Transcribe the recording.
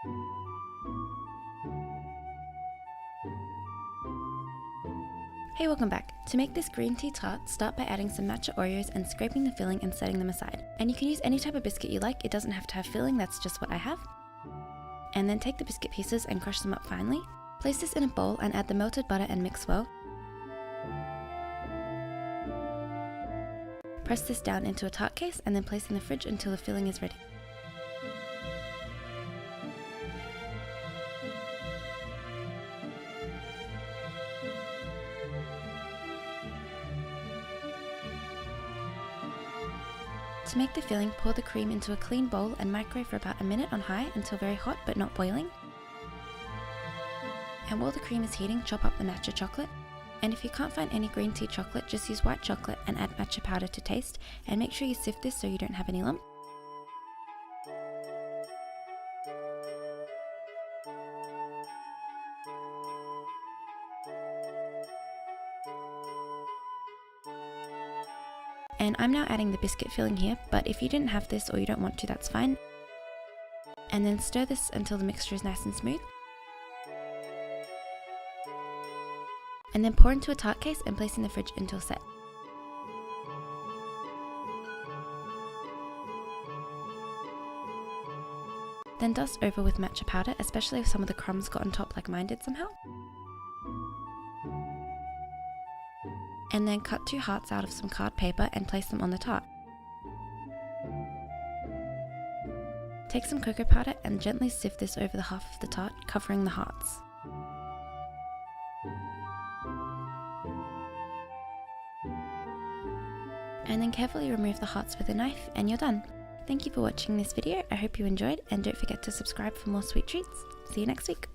Hey, welcome back. To make this green tea tart, start by adding some matcha Oreos and scraping the filling and setting them aside. And you can use any type of biscuit you like, it doesn't have to have filling, that's just what I have. And then take the biscuit pieces and crush them up finely. Place this in a bowl and add the melted butter and mix well. Press this down into a tart case and then place in the fridge until the filling is ready. To make the filling, pour the cream into a clean bowl and microwave for about a minute on high until very hot but not boiling. And while the cream is heating, chop up the matcha chocolate. And if you can't find any green tea chocolate, just use white chocolate and add matcha powder to taste, and make sure you sift this so you don't have any lump. And I'm now adding the biscuit filling here, but if you didn't have this or you don't want to, that's fine. And then stir this until the mixture is nice and smooth. And then pour into a tart case and place in the fridge until set. Then dust over with matcha powder, especially if some of the crumbs got on top like mine did somehow. And then cut 2 hearts out of some card paper and place them on the tart. Take some cocoa powder and gently sift this over the half of the tart, covering the hearts. And then carefully remove the hearts with a knife and you're done. Thank you for watching this video, I hope you enjoyed, and don't forget to subscribe for more sweet treats. See you next week.